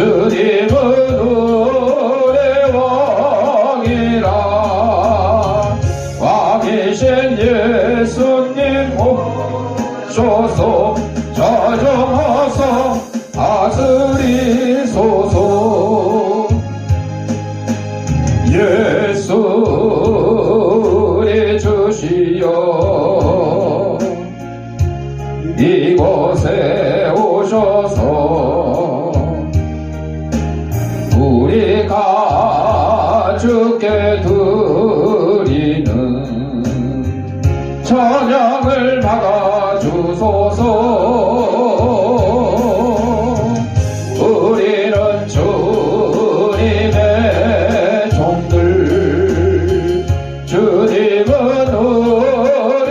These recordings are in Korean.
주님은 우리 왕이라. 왕이신 예수님 오셔서 자정하사 다스리소서. 예수 우리 주시여 이곳에 오셔서 우리가 주께 드리는 찬양을 막아주소서. 우리는 주님의 종들, 주님은 우리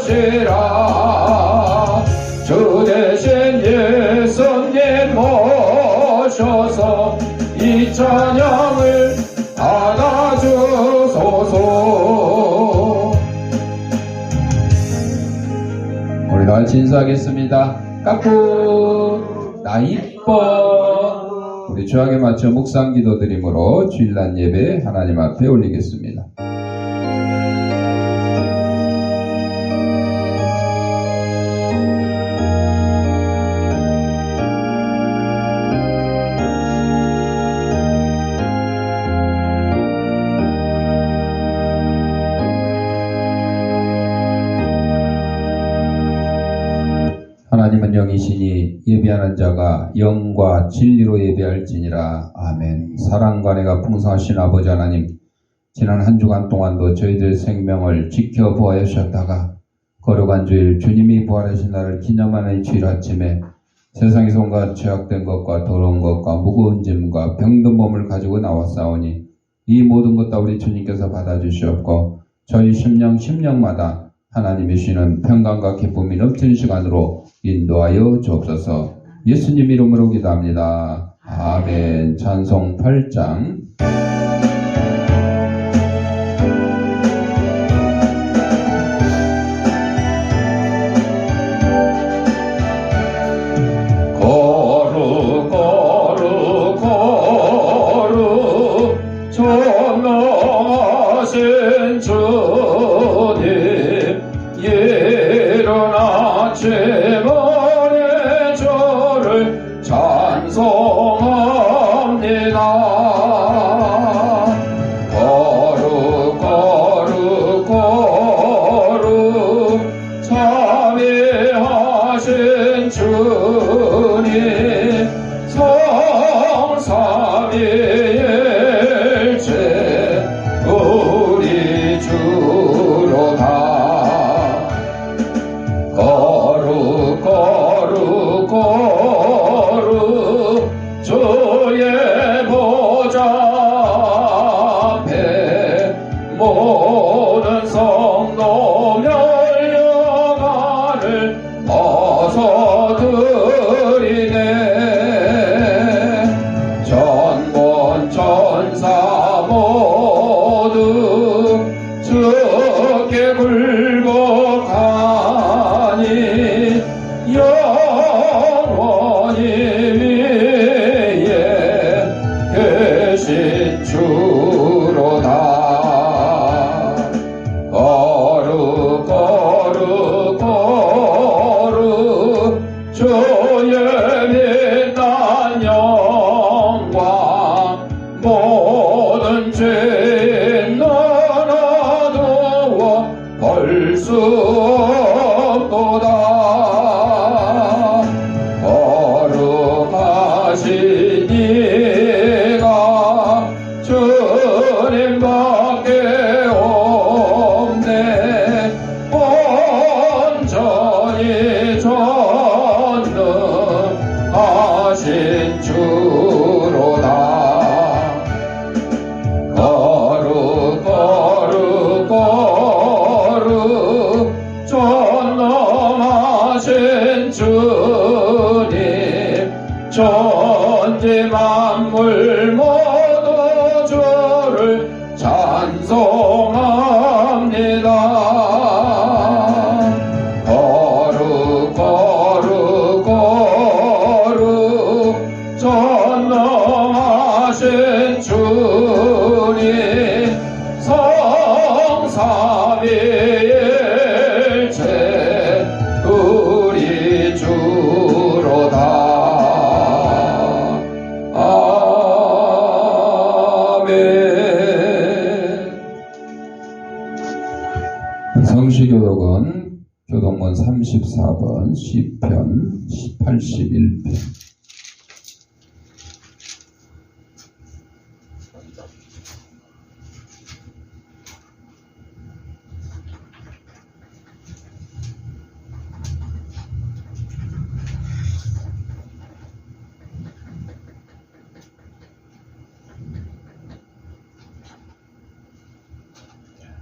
주시라. 주 대신 예수님 모셔서 이 찬양을 받아주소서. 우리 다 인사하겠습니다. 까꿍 나 이뻐. 우리 주약에 맞춰 묵상 기도 드림으로 주일날 예배 하나님 앞에 올리겠습니다. 하나님은 영이시니 예배하는 자가 영과 진리로 예배할지니라. 아멘. 사랑과 은혜가 풍성하신 아버지 하나님, 지난 한 주간 동안도 저희들 생명을 지켜보아 주셨다가 거룩한 주일 주님이 부활하신 날을 기념하는 주일 아침에 세상에서 온갖 죄악된 것과 더러운 것과 무거운 짐과 병든 몸을 가지고 나왔사오니 이 모든 것 다 우리 주님께서 받아주시옵고 저희 심령마다 하나님이 주시는 평강과 기쁨이 넘치는 시간으로 인도하여 주옵소서. 예수님 이름으로 기도합니다. 아멘. 찬송 8장. 거룩 거룩 거룩 전능하신 주님, 이른 아침에 저를 찬송합니다. 거룩 거룩 거룩 참회하신 주님, 성삼위일체 우리 주로다. 거룩 거룩 거룩 주의 보좌 앞에 모든 성도 멸령안을 벗어드리네. 전본 전사 모두 주께 굴복하니 영원히 위에 계신 주로다. 거룩 거룩 거룩 주의 빛난 영광, 모든 죄 너나두어 벌 수 없도다. 거룩하신 이가 주님밖에 없네. 온전히 전능하신 주로다. 거룩 거룩 거룩 전능하신 주님, 천지 만물 모두 주를 찬송합니다. 거룩 거룩 거룩 84번 시편 81편.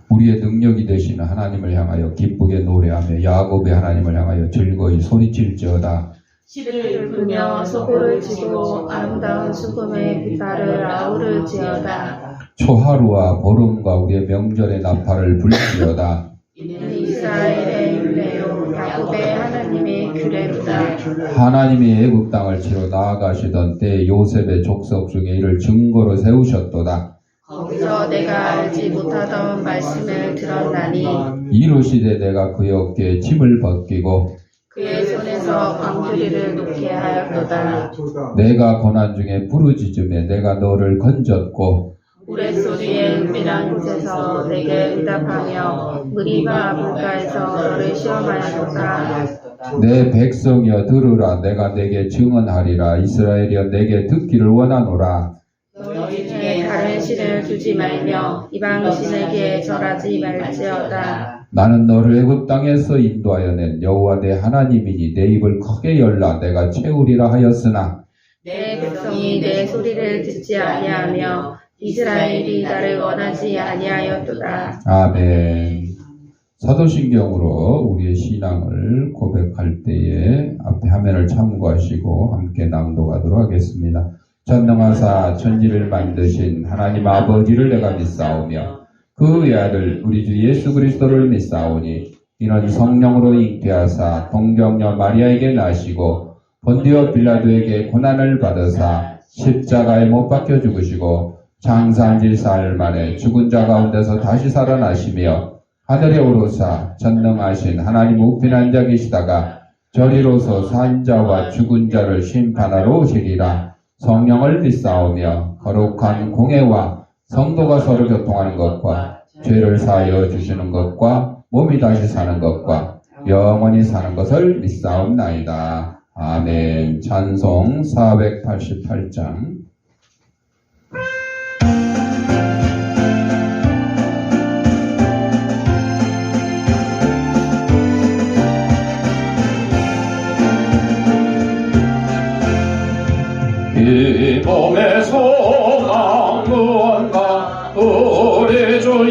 우리의 능력이 되시는 하나님을 향하여 기쁘게 노래하며 야곱의 하나님을 향하여 즐거이 소리칠지어다. 시를 불며 소고를 치고 아름다운 수금의 깃발을 아우를지어다. 초하루와 보름과 우리의 명절의 나팔을 불지어다. 이는 이스라엘의 율례요 야곱의 하나님의 규례로다. 하나님이 애굽 땅을 치러 나아가시던 때 요셉의 족속 중에 이를 증거로 세우셨도다. 거기서 내가 알지 못하던 말씀을 들었나니 이르시되 내가 그의 어깨에 짐을 벗기고 그의 손에서 광주리를 놓게 하였도다. 내가 고난 중에 부르짖음에 내가 너를 건졌고 우레소리의 은밀한 곳에서 내게 응답하며 무리바 물가에서 너를 시험하였도다. 내 백성이여 들으라. 내가 내게 증언하리라. 이스라엘이여 내게 듣기를 원하노라. 너희 중에 다른 신을 두지 말며 이방 신에게 절하지 말지어다. 나는 너를 애굽 땅에서 인도하여 낸 여호와 내 하나님이니 내 입을 크게 열라. 내가 채우리라 하였으나 내 백성이 내 소리를 듣지 아니하며 이스라엘이 나를 원하지 아니하였도다. 아멘. 사도신경으로 우리의 신앙을 고백할 때에 앞에 화면을 참고하시고 함께 낭독하도록 하겠습니다. 전능하사 천지를 만드신 하나님 아버지를 내가 믿사오며 그 외아들 우리 주 예수 그리스도를 믿사오니 이는 성령으로 잉태하사 동정녀 마리아에게 나시고 본디오 빌라도에게 고난을 받으사 십자가에 못 박혀 죽으시고 장사한 지 사흘 만에 죽은 자 가운데서 다시 살아나시며 하늘에 오르사 전능하신 하나님 우편 앉아 계시다가 저리로서 산 자와 죽은 자를 심판하러 오시리라. 성령을 믿사오며 거룩한 공회와 성도가 서로 교통하는 것과 죄를 사하여 주시는 것과 몸이 다시 사는 것과 영원히 사는 것을 믿사옵나이다. 아멘. 찬송 488장. 이 몸의 소망 무언가 우리 주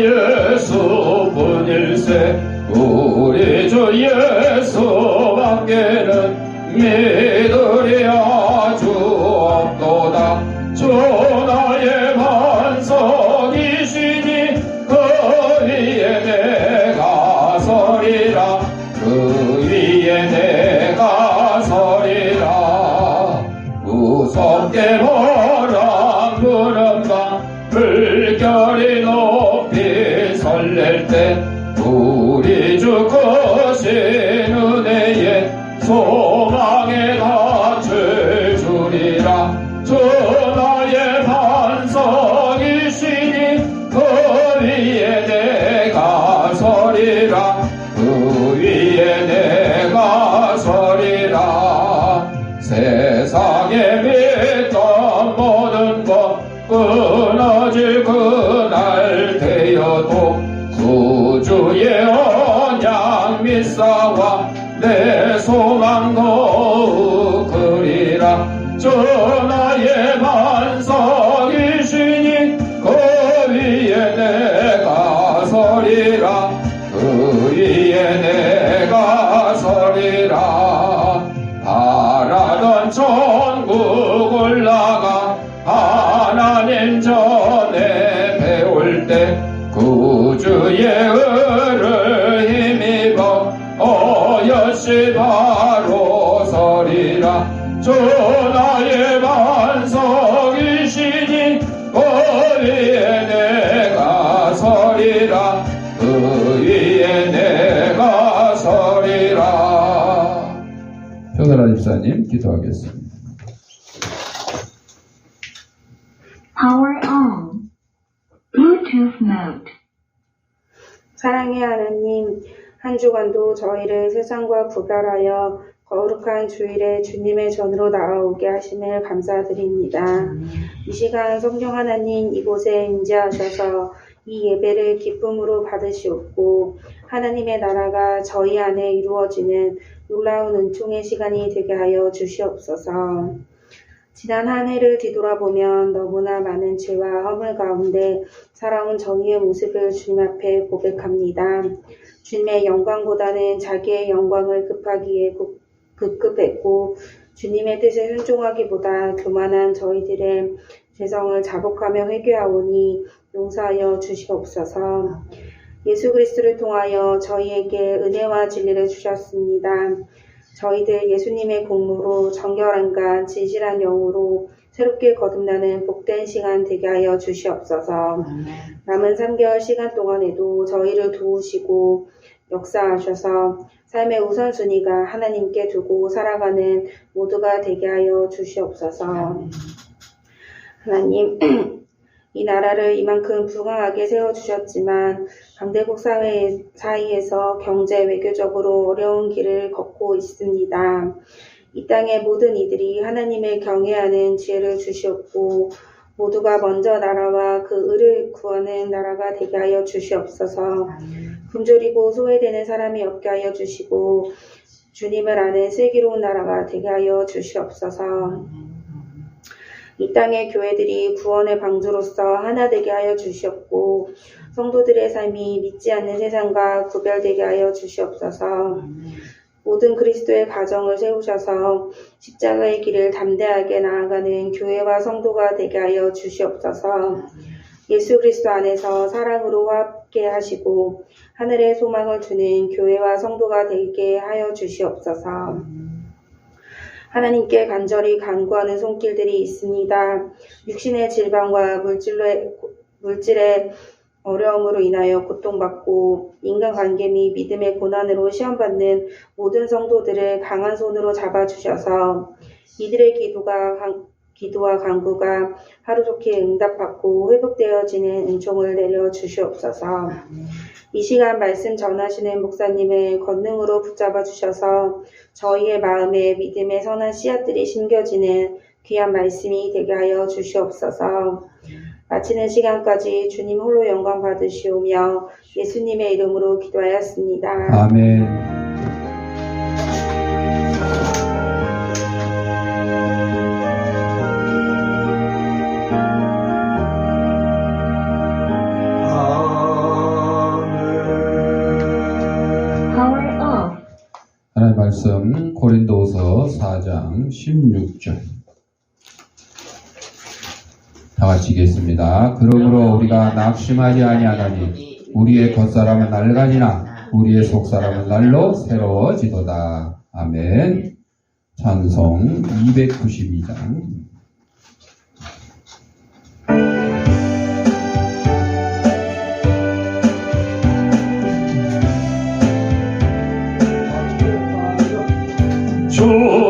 예수뿐일세. 우리 주 예수밖에는 믿으리야 주 없도다. 주 나의 반석이시니 그 위에 내가 서리라. 그 위에 내가 서리라. 무섭게 바람 부는 밤 물결이 높이 설렐 때 우리 주 크신 은혜에 소망에 닿을 주리라. 주 나의 반석이시니 그 위에 내가 서리라. 그 위에 내가 서리라. 세상에 믿던 모든 것 끊어질 그날 되어도 구주의 언약 믿사와 내 소망 더욱 그리라. 주 나의 반석이시니 그 위에 내가 서리라. 그 위에 내가 서리라. 바라던 천국 올라가 하나님 전에 배울 때 구주의 의를 힘입어 어여시 바로 서리라. 주 나의 반석이시니 그 위에 내가 서리라. 그 위에 내가 서리라. 표다라 집사님 기도하겠습니다. Power on. Bluetooth mode. 사랑의 하나님, 한 주간도 저희를 세상과 구별하여 거룩한 주일에 주님의 전으로 나아오게 하심을 감사드립니다. 이 시간 성령 하나님 이곳에 임재하셔서 이 예배를 기쁨으로 받으시옵고 하나님의 나라가 저희 안에 이루어지는 놀라운 은총의 시간이 되게 하여 주시옵소서. 지난 한 해를 뒤돌아보면 너무나 많은 죄와 허물 가운데 살아온 정의의 모습을 주님 앞에 고백합니다. 주님의 영광보다는 자기의 영광을 급하기에 급급했고 주님의 뜻에 순종하기보다 교만한 저희들의 죄성을 자복하며 회개하오니 용서하여 주시옵소서. 예수 그리스도를 통하여 저희에게 은혜와 진리를 주셨습니다. 저희들 예수님의 공로로 정결함과 진실한 영으로 새롭게 거듭나는 복된 시간 되게 하여 주시옵소서. 남은 3개월 시간 동안에도 저희를 도우시고 역사하셔서 삶의 우선순위가 하나님께 두고 살아가는 모두가 되게 하여 주시옵소서. 하나님, 이 나라를 이만큼 부강하게 세워주셨지만 강대국 사회 사이에서 경제 외교적으로 어려운 길을 걷고 있습니다. 이 땅의 모든 이들이 하나님을 경외하는 지혜를 주시옵고 모두가 먼저 나라와 그 의를 구하는 나라가 되게 하여 주시옵소서. 굶주리고 소외되는 사람이 없게 하여 주시고 주님을 아는 슬기로운 나라가 되게 하여 주시옵소서. 이 땅의 교회들이 구원의 방주로서 하나 되게 하여 주시옵고 성도들의 삶이 믿지 않는 세상과 구별되게 하여 주시옵소서. 모든 그리스도의 가정을 세우셔서 십자가의 길을 담대하게 나아가는 교회와 성도가 되게 하여 주시옵소서. 예수 그리스도 안에서 사랑으로 화합게 하시고 하늘의 소망을 주는 교회와 성도가 되게 하여 주시옵소서. 하나님께 간절히 간구하는 손길들이 있습니다. 육신의 질병과 물질의 어려움으로 인하여 고통받고 인간관계 및 믿음의 고난으로 시험받는 모든 성도들을 강한 손으로 잡아주셔서 이들의 기도와 간구가 하루속히 응답받고 회복되어지는 은총을 내려 주시옵소서. 이 시간 말씀 전하시는 목사님을 권능으로 붙잡아 주셔서 저희의 마음에 믿음의 선한 씨앗들이 심겨지는 귀한 말씀이 되게 하여 주시옵소서. 마치는 시간까지 주님 홀로 영광 받으시오며 예수님의 이름으로 기도하였습니다. 아멘. 하나님의 말씀 고린도후서 4장 16절 다 같이 읽겠습니다. 그러므로 우리가 낙심하지 아니하나니 우리의 겉사람은 낡아지나 우리의 속사람은 날로 새로워지도다. 아멘. 찬송 292장 주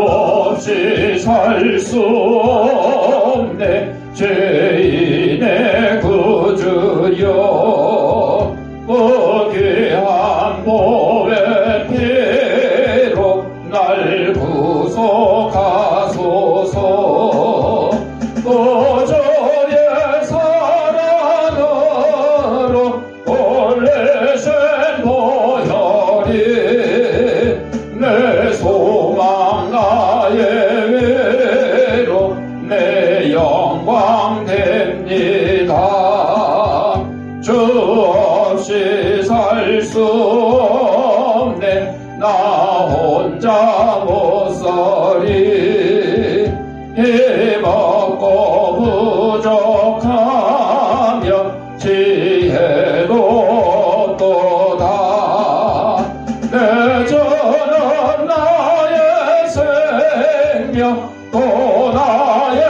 없이 살 수 없네 죄인의 구주여 귀한 몸의 피로 날 구속하소서 보좌의 사랑으로 올리신 보혈이 내 소망 나의 위로 내 영광 됩니다. 주 없이 살 수 없네 나 혼자 못 살리 힘없고 부족하며 지혜도 없도다. 내 저는 나의 생명 또 나의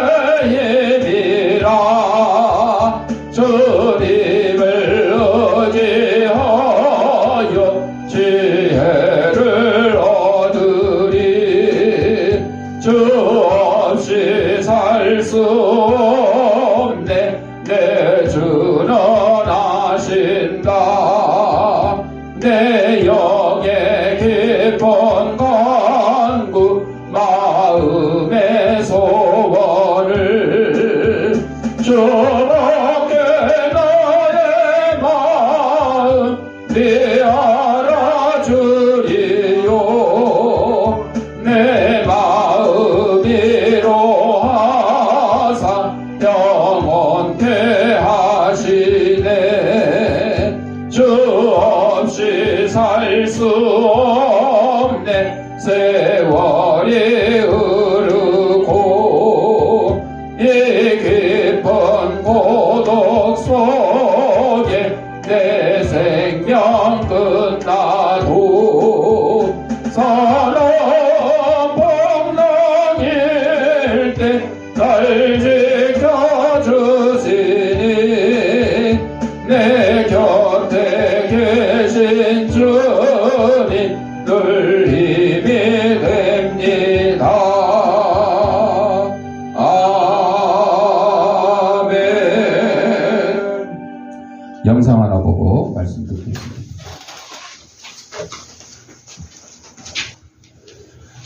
힘이라 주님을 의지하여 지혜를 얻으리. 주 없이 살 수 없네 내 주는 아신다. 내 영 주께 나의 마음 네 알아주리요 내 마음이로 하사 영원케 하시네 주 없이 살 수 없네 세월이 흐르고 이 깊은 고독 속에 내 생명 끝나도 사랑 폭랑일 때 날 지켜주시니 내 곁에 계신 주님 늘 힘이 됩니다. 아멘. 영상 하나 보고 말씀 드리겠습니다.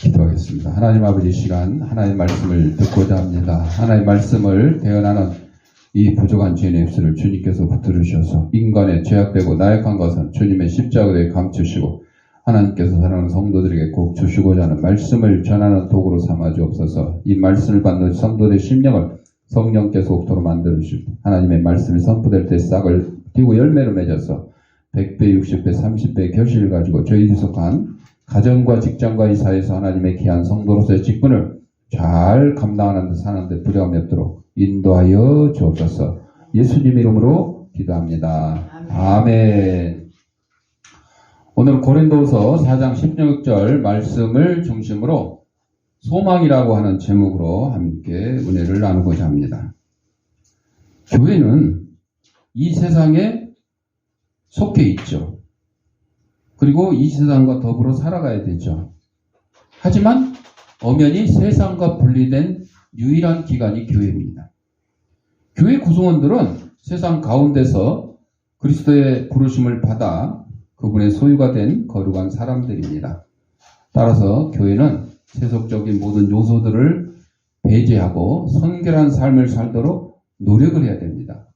기도하겠습니다. 하나님 아버지 시간 하나님 말씀을 듣고자 합니다. 하나님 말씀을 대언하는 이 부족한 죄인의 입술을 주님께서 붙들으셔서 인간의 죄악되고 나약한 것은 주님의 십자가에 감추시고 하나님께서 사랑하는 성도들에게 꼭 주시고자 하는 말씀을 전하는 도구로 삼아 주옵소서. 이 말씀을 받는 성도들의 심령을 성령께서 옥토로 만들어주시고 하나님의 말씀이 선포될 때 싹을 띄고 열매를 맺어서 100배, 60배, 30배의 결실을 가지고 저희들이 속한 가정과 직장과 이 사회에서 하나님의 귀한 성도로서의 직분을 잘 감당하는 데 사는 데 부려움이 없도록 인도하여 주옵소서. 예수님 이름으로 기도합니다. 아멘. 오늘 고린도서 4장 16절 말씀을 중심으로 소망이라고 하는 제목으로 함께 은혜를 나누고자 합니다. 교회는 이 세상에 속해 있죠. 그리고 이 세상과 더불어 살아가야 되죠. 하지만 엄연히 세상과 분리된 유일한 기관이 교회입니다. 교회 구성원들은 세상 가운데서 그리스도의 부르심을 받아 그분의 소유가 된 거룩한 사람들입니다. 따라서 교회는 세속적인 모든 요소들을 배제하고 성결한 삶을 살도록 노력을 해야 됩니다.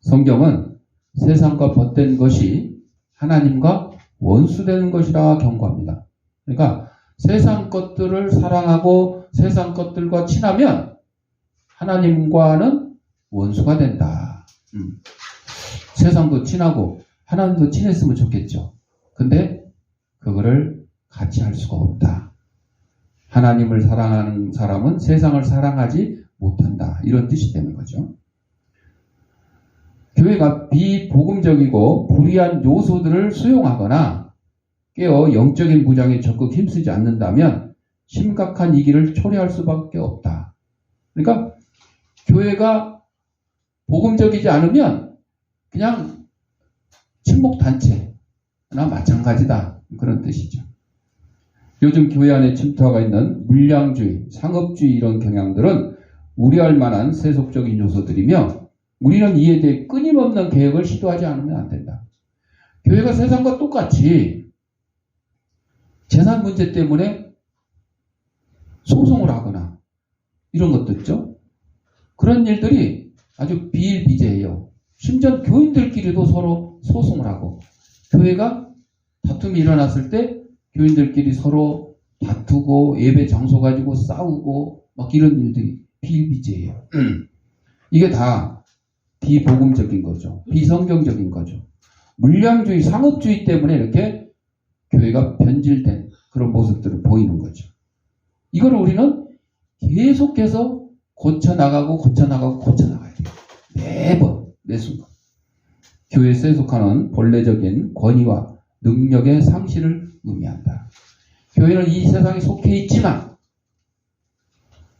성경은 세상과 벗된 것이 하나님과 원수되는 것이라 경고합니다. 그러니까 세상 것들을 사랑하고 세상 것들과 친하면 하나님과는 원수가 된다. 세상도 친하고 하나님도 친했으면 좋겠죠. 근데 그거를 같이 할 수가 없다. 하나님을 사랑하는 사람은 세상을 사랑하지 못한다. 이런 뜻이 되는 거죠. 교회가 비복음적이고 불의한 요소들을 수용하거나 깨어 영적인 무장에 적극 힘쓰지 않는다면 심각한 위기를 초래할 수밖에 없다. 그러니까 교회가 복음적이지 않으면 그냥 친목단체나 마찬가지다. 그런 뜻이죠. 요즘 교회 안에 침투하고 있는 물량주의, 상업주의 이런 경향들은 우려할 만한 세속적인 요소들이며 우리는 이에 대해 끊임없는 개혁을 시도하지 않으면 안 된다. 교회가 세상과 똑같이 재산 문제 때문에 소송을 하거나 이런 것도 있죠. 그런 일들이 아주 비일비재해요. 심지어 교인들끼리도 서로 소송을 하고 교회가 다툼이 일어났을 때 교인들끼리 서로 다투고 예배 장소 가지고 싸우고 막 이런 일들이 비일비재해요. 이게 다 비복음적인 거죠. 비성경적인 거죠. 물량주의, 상업주의 때문에 이렇게 교회가 변질된 그런 모습들을 보이는 거죠. 이걸 우리는 계속해서 고쳐나가야 돼요. 매번, 매 순간. 교회에 세속하는 본래적인 권위와 능력의 상실을 의미한다. 교회는 이 세상에 속해 있지만,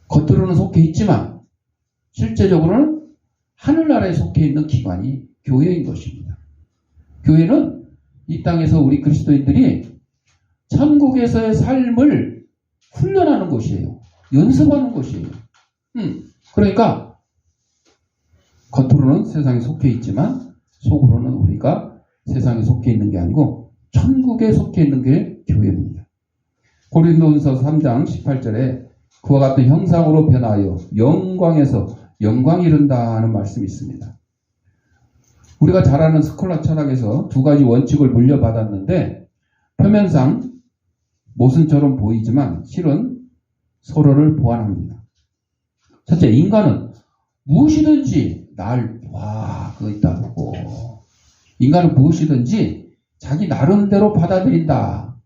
겉으로는 속해 있지만, 실제적으로는 하늘나라에 속해 있는 기관이 교회인 것입니다. 교회는 이 땅에서 우리 그리스도인들이 천국에서의 삶을 훈련하는 곳이에요. 연습하는 곳이에요. 그러니까 겉으로는 세상에 속해 있지만 속으로는 우리가 세상에 속해 있는 게 아니고 천국에 속해 있는 게 교회입니다. 고린도전서 3장 18절에 그와 같은 형상으로 변하여 영광에서 영광이 이른다 하는 말씀이 있습니다. 우리가 잘 아는 스콜라 철학에서 두 가지 원칙을 물려받았는데 표면상 모순처럼 보이지만 실은 서로를 보완합니다. 첫째, 인간은 무엇이든지 그거 있다고. 인간은 무엇이든지 자기 나름대로 받아들인다.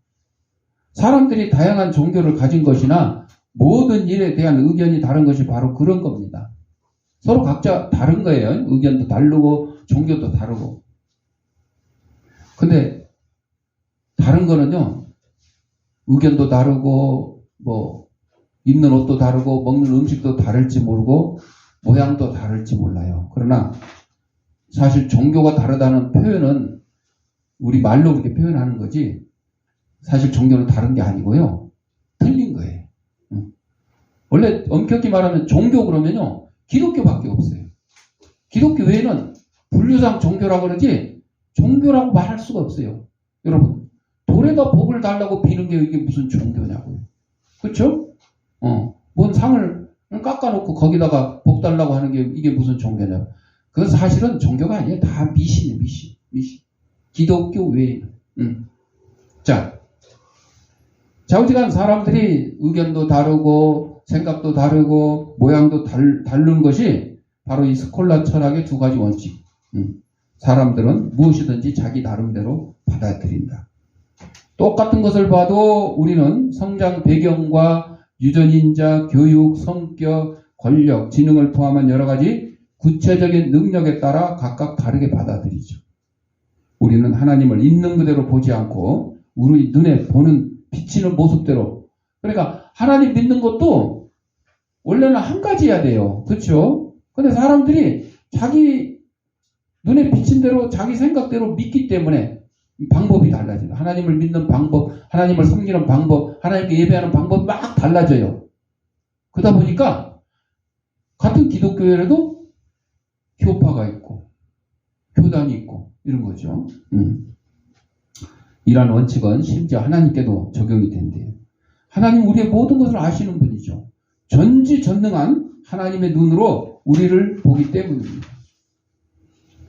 사람들이 다양한 종교를 가진 것이나 모든 일에 대한 의견이 다른 것이 바로 그런 겁니다. 서로 각자 다른 거예요. 의견도 다르고 종교도 다르고. 근데 다른 거는요. 의견도 다르고 입는 옷도 다르고 먹는 음식도 다를지 모르고 모양도 다를지 몰라요. 그러나 사실 종교가 다르다는 표현은 우리 말로 그렇게 표현하는 거지 사실 종교는 다른 게 아니고요. 틀린 거예요. 원래 엄격히 말하면 종교 그러면요. 기독교밖에 없어요. 기독교 외에는 분류상 종교라고 그러지 종교라고 말할 수가 없어요. 여러분 돌에다 복을 달라고 비는 게 이게 무슨 종교냐고요. 그렇죠? 뭔 상을 깎아놓고 거기다가 복 달라고 하는 게 이게 무슨 종교냐. 그건 사실은 종교가 아니에요. 다 미신이에요. 미신. 기독교 외에는. 좌우지간 사람들이 의견도 다르고 생각도 다르고 모양도 다른 것이 바로 이 스콜라 철학의 두 가지 원칙. 사람들은 무엇이든지 자기 나름대로 받아들인다. 똑같은 것을 봐도 우리는 성장 배경과 유전인자, 교육, 성격, 권력, 지능을 포함한 여러 가지 구체적인 능력에 따라 각각 다르게 받아들이죠. 우리는 하나님을 있는 그대로 보지 않고 우리 눈에 보는 비치는 모습대로. 그러니까 하나님 믿는 것도 원래는 한 가지여야 돼요. 그렇죠? 근데 사람들이 자기 눈에 비친 대로 자기 생각대로 믿기 때문에 방법이 달라져요. 하나님을 믿는 방법, 하나님을 섬기는 방법, 하나님께 예배하는 방법이 막 달라져요. 그러다 보니까 같은 기독교회라도 교파가 있고 교단이 있고 이런 거죠. 이러한 원칙은 심지어 하나님께도 적용이 된대요. 하나님 우리의 모든 것을 아시는 분이죠. 전지전능한 하나님의 눈으로 우리를 보기 때문입니다.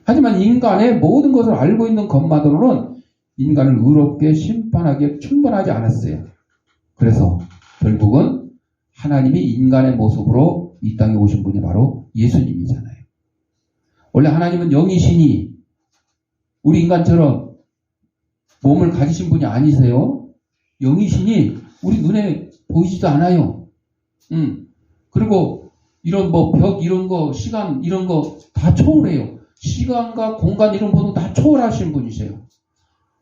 하지만 인간의 모든 것을 알고 있는 것만으로는 인간을 의롭게 심판하기에 충분하지 않았어요. 그래서 결국은 하나님이 인간의 모습으로 이 땅에 오신 분이 바로 예수님이잖아요. 원래 하나님은 영이시니 우리 인간처럼 몸을 가지신 분이 아니세요. 영이시니 우리 눈에 보이지도 않아요. 그리고 이런 벽 이런 거 시간 이런 거 다 초월해요. 시간과 공간 이런 것도 다 초월하신 분이세요.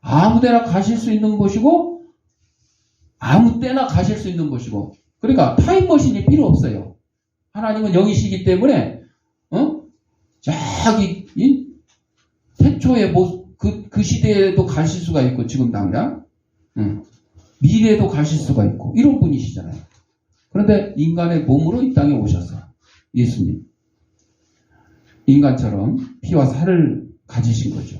아무데나 가실 수 있는 것이고 아무 때나 가실 수 있는 것이고 그러니까 타임머신이 필요 없어요. 하나님은 영이시기 때문에 저기 태초의 그 시대에도 가실 수가 있고 지금 당장 미래에도 가실 수가 있고 이런 분이시잖아요. 그런데 인간의 몸으로 이 땅에 오셔서 예수님 인간처럼 피와 살을 가지신 거죠.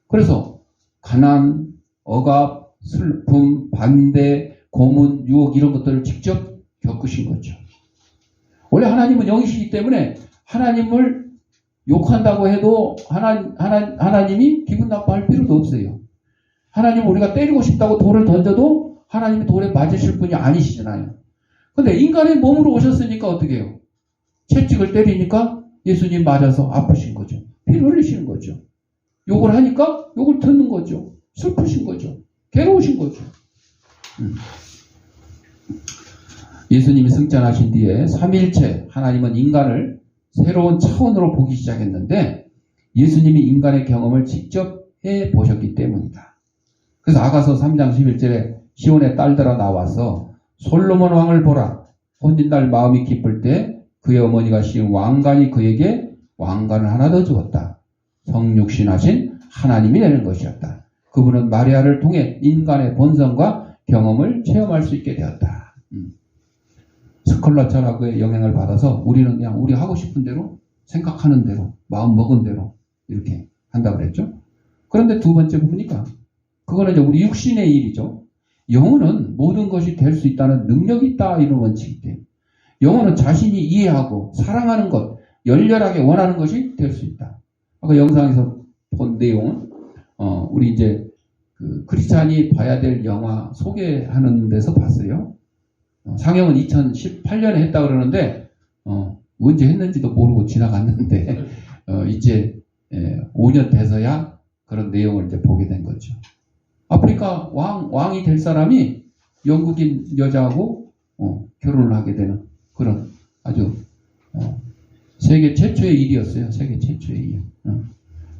그래서 가난, 억압, 슬픔, 반대, 고문, 유혹 이런 것들을 직접 겪으신 거죠. 원래 하나님은 영이시기 때문에 하나님을 욕한다고 해도 하나님이 기분 나빠할 필요도 없어요. 하나님 우리가 때리고 싶다고 돌을 던져도 하나님이 돌에 맞으실 분이 아니시잖아요. 근데 인간의 몸으로 오셨으니까 어떻게 해요? 채찍을 때리니까 예수님 맞아서 아프신 거죠. 피를 흘리시는 거죠. 욕을 하니까 욕을 듣는 거죠. 슬프신 거죠. 괴로우신 거죠. 예수님이 승천하신 뒤에 3일째 하나님은 인간을 새로운 차원으로 보기 시작했는데 예수님이 인간의 경험을 직접 해보셨기 때문이다. 그래서 아가서 3장 11절에 시온의 딸들아 나와서 솔로몬 왕을 보라. 혼인날 마음이 기쁠 때 그의 어머니가 씌운 왕관이 그에게 왕관을 하나 더 주었다. 성육신하신 하나님이 내는 것이었다. 그분은 마리아를 통해 인간의 본성과 경험을 체험할 수 있게 되었다. 스콜라 철학의 영향을 받아서 우리는 그냥 우리 하고 싶은 대로 생각하는 대로 마음 먹은 대로 이렇게 한다고 그랬죠. 그런데 두 번째 부분이니까 그거는 이제 우리 육신의 일이죠. 영혼은 모든 것이 될 수 있다는 능력이 있다 이런 원칙이 돼요. 영혼은 자신이 이해하고 사랑하는 것, 열렬하게 원하는 것이 될 수 있다. 아까 영상에서 본 내용은 우리 이제 그 크리스찬이 봐야 될 영화 소개하는 데서 봤어요. 상영은 2018년에 했다 그러는데 언제 했는지도 모르고 지나갔는데 이제 5년 돼서야 그런 내용을 이제 보게 된 거죠. 아프리카 왕이 될 사람이 영국인 여자하고 결혼을 하게 되는 그런 아주 세계 최초의 일이었어요. 세계 최초의 일.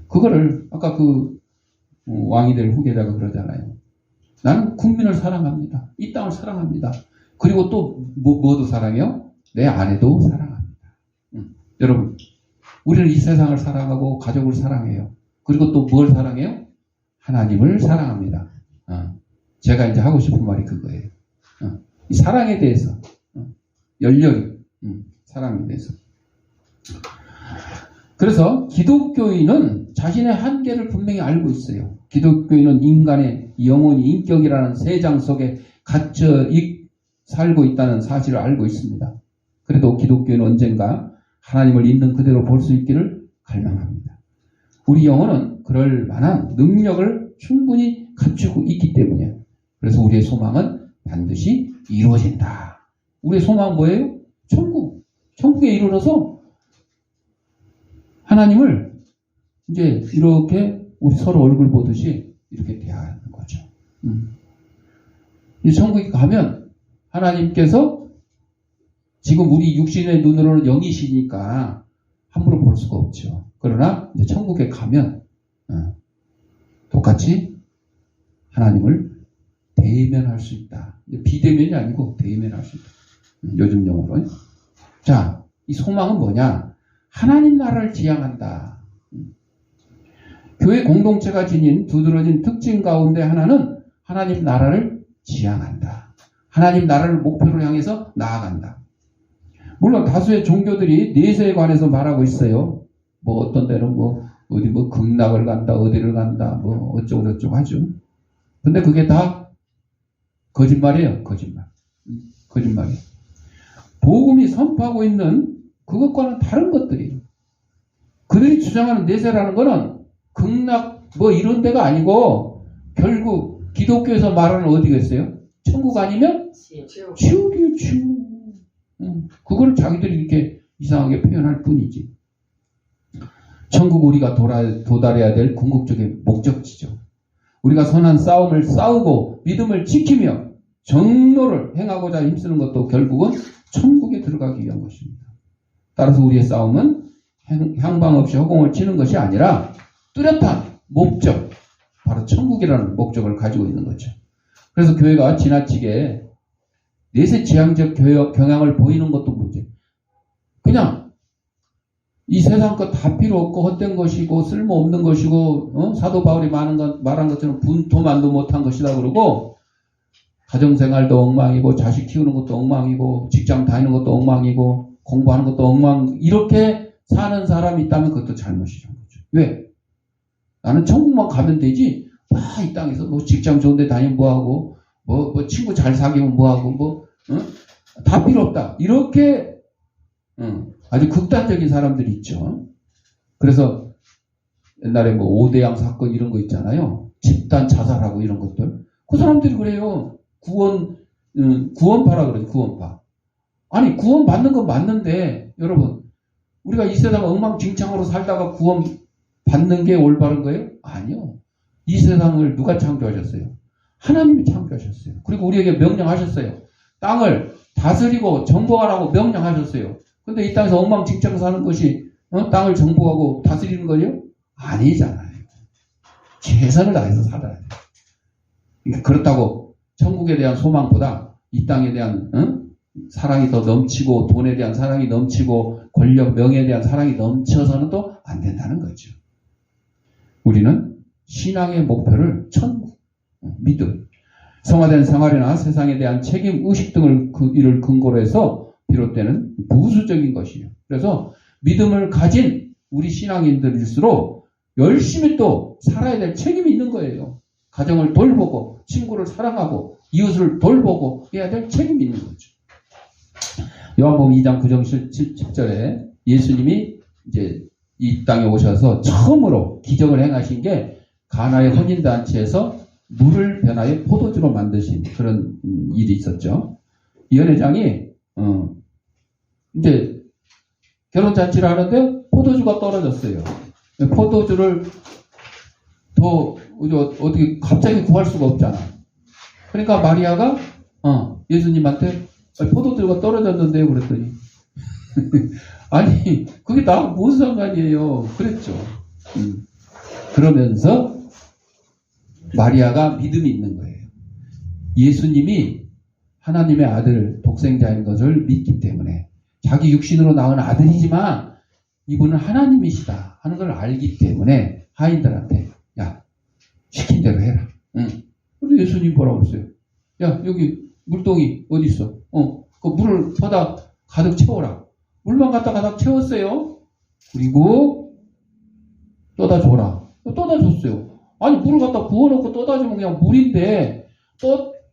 그거를 아까 그 왕이 될 후계자가 그러잖아요. 나는 국민을 사랑합니다. 이 땅을 사랑합니다. 그리고 또 뭐도 사랑해요? 내 아내도 사랑합니다. 여러분, 우리는 이 세상을 사랑하고 가족을 사랑해요. 그리고 또 뭘 사랑해요? 하나님을 사랑합니다. 제가 이제 하고 싶은 말이 그거예요. 이 사랑에 대해서 열렬히 사랑에 대해서. 그래서 기독교인은 자신의 한계를 분명히 알고 있어요. 기독교인은 인간의 영혼이 인격이라는 세장 속에 갇혀 살고 있다는 사실을 알고 있습니다. 그래도 기독교인은 언젠가 하나님을 있는 그대로 볼 수 있기를 갈망합니다. 우리 영혼은 그럴 만한 능력을 충분히 갖추고 있기 때문이에요. 그래서 우리의 소망은 반드시 이루어진다. 우리의 소망은 뭐예요? 천국. 천국에 이르러서 하나님을 이제 이렇게 우리 서로 얼굴 보듯이 이렇게 대하는 거죠. 이 천국에 가면 하나님께서 지금 우리 육신의 눈으로는 영이시니까 함부로 볼 수가 없죠. 그러나 이제 천국에 가면 똑같이 하나님을 대면할 수 있다. 비대면이 아니고 대면할 수 있다. 요즘 용어로. 자, 이 소망은 뭐냐? 하나님 나라를 지향한다. 교회 공동체가 지닌 두드러진 특징 가운데 하나는 하나님 나라를 지향한다. 하나님 나라를 목표로 향해서 나아간다. 물론 다수의 종교들이 내세에 관해서 말하고 있어요. 뭐 어떤 데는 어디 극락을 간다, 어디를 간다, 어쩌고 저쩌고 하죠. 근데 그게 다 거짓말이에요. 거짓말이에요. 복음이 선포하고 있는 그것과는 다른 것들이에요. 그들이 주장하는 내세라는 거는 극락 이런 데가 아니고 결국 기독교에서 말하는 어디겠어요? 천국 아니면 지옥이에요. 지옥. 그걸 자기들이 이렇게 이상하게 표현할 뿐이지. 천국 우리가 도달해야 될 궁극적인 목적지죠. 우리가 선한 싸움을 싸우고 믿음을 지키며 정로를 행하고자 힘쓰는 것도 결국은 천국에 들어가기 위한 것입니다. 따라서 우리의 싸움은 향방 없이 허공을 치는 것이 아니라 뚜렷한 목적, 바로 천국이라는 목적을 가지고 있는 거죠. 그래서 교회가 지나치게 내세 지향적 경향을 보이는 것도 문제. 그냥 이 세상 것 다 필요 없고 헛된 것이고 쓸모없는 것이고 사도 바울이 말한 것처럼 분토만도 못한 것이다 그러고 가정생활도 엉망이고 자식 키우는 것도 엉망이고 직장 다니는 것도 엉망이고 공부하는 것도 엉망 이렇게 사는 사람이 있다면 그것도 잘못이죠. 왜? 나는 천국만 가면 되지 이 땅에서 직장 좋은 데 다니면 뭐하고 친구 잘 사귀면 뭐하고 다 필요 없다. 이렇게 아주 극단적인 사람들이 있죠. 그래서 옛날에 5대양 사건 이런 거 있잖아요. 집단 자살하고 이런 것들. 그 사람들이 그래요. 구원파라 그러죠. 구원파. 아니 구원 받는 건 맞는데 여러분 우리가 이 세상 엉망진창으로 살다가 구원 받는 게 올바른 거예요? 아니요. 이 세상을 누가 창조하셨어요? 하나님이 창조하셨어요. 그리고 우리에게 명령하셨어요. 땅을 다스리고 정복하라고 명령하셨어요. 근데 이 땅에서 엉망진창 사는 것이 땅을 정복하고 다스리는 거죠? 아니잖아요. 최선을 다해서 살아야 돼요. 그러니까 그렇다고 천국에 대한 소망보다 이 땅에 대한 사랑이 더 넘치고 돈에 대한 사랑이 넘치고 권력, 명예에 대한 사랑이 넘쳐서는 또 안 된다는 거죠. 우리는 신앙의 목표를 천국, 믿음, 성화된 생활이나 세상에 대한 책임, 의식 등을 이를 근거로 해서 비롯되는 부수적인 것이에요. 그래서 믿음을 가진 우리 신앙인들일수록 열심히 또 살아야 될 책임이 있는 거예요. 가정을 돌보고 친구를 사랑하고 이웃을 돌보고 해야 될 책임이 있는 거죠. 요한복음 2장 9절 10절에 예수님이 이제 이 땅에 오셔서 처음으로 기적을 행하신 게 가나의 혼인잔치에서 물을 변하여 포도주로 만드신 그런 일이 있었죠. 이 연회장이 이제 결혼잔치를 하는데 포도주가 떨어졌어요. 포도주를 더 어떻게 갑자기 구할 수가 없잖아. 그러니까 마리아가 예수님한테 포도주가 떨어졌는데요 그랬더니 아니 그게 나하고 무슨 상관이에요 그랬죠. 그러면서 마리아가 믿음이 있는 거예요. 예수님이 하나님의 아들 독생자인 것을 믿기 때문에 자기 육신으로 낳은 아들이지만 이분은 하나님이시다 하는 걸 알기 때문에 하인들한테 야 시킨 대로 해라. 그래서 예수님 뭐라고 그랬어요? 야 여기 물동이 어디 있어? 그 물을 퍼다 가득 채워라. 물만 갖다 가득 채웠어요. 그리고 떠다 줘라. 떠다 줬어요. 아니 물을 갖다 부어놓고 떠다 주면 그냥 물인데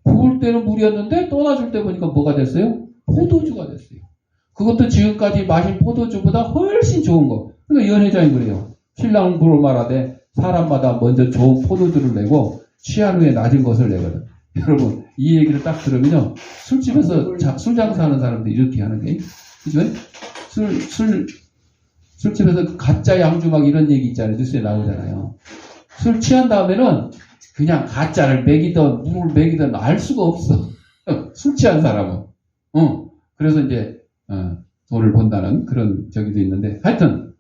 부을 때는 물이었는데 떠다 줄 때 보니까 뭐가 됐어요? 포도주가 됐어요. 그것도 지금까지 마신 포도주보다 훨씬 좋은 거. 그러니까 연회장이 그래요. 신랑은 물을 말하되 사람마다 먼저 좋은 포도주를 내고 취한 후에 낮은 것을 내거든. 여러분 이 얘기를 딱 들으면요. 술집에서 술 장사하는 사람들이 이렇게 하는 게 그죠? 술집에서 가짜 양주 막 이런 얘기 있잖아요. 뉴스에 나오잖아요. 술 취한 다음에는 그냥 가짜를 먹이든 물을 먹이든 알 수가 없어. 술 취한 사람은. 그래서 이제 돈을 번다는 그런 저기도 있는데 하여튼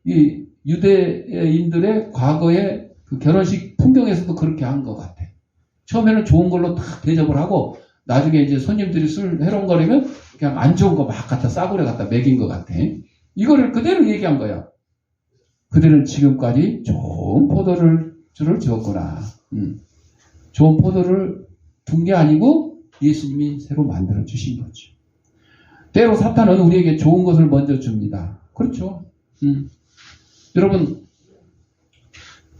이 유대인들의 과거의 그 결혼식 풍경에서도 그렇게 한 것 같아. 처음에는 좋은 걸로 다 대접을 하고 나중에 이제 손님들이 술 해롱거리면 그냥 안 좋은 거 막 갖다 싸구려 갖다 먹인 것 같아. 이거를 그대로 얘기한 거야. 그들은 지금까지 좋은 포도주를 주었구나. 좋은 포도를 둔 게 아니고 예수님이 새로 만들어 주신 거죠. 때로 사탄은 우리에게 좋은 것을 먼저 줍니다. 그렇죠. 여러분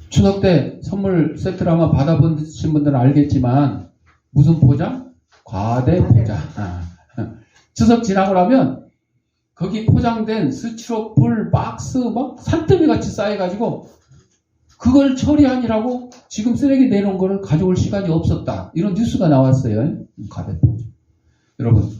추석 때 선물 세트를 아마 받아보신 분들은 알겠지만 무슨 포장? 과대 포장. 추석 지나고 나면 거기 포장된 스티로폴 박스 막 산더미 같이 쌓여가지고 그걸 처리하느라고 지금 쓰레기 내놓은 거를 가져올 시간이 없었다. 이런 뉴스가 나왔어요. 과대 포장. 여러분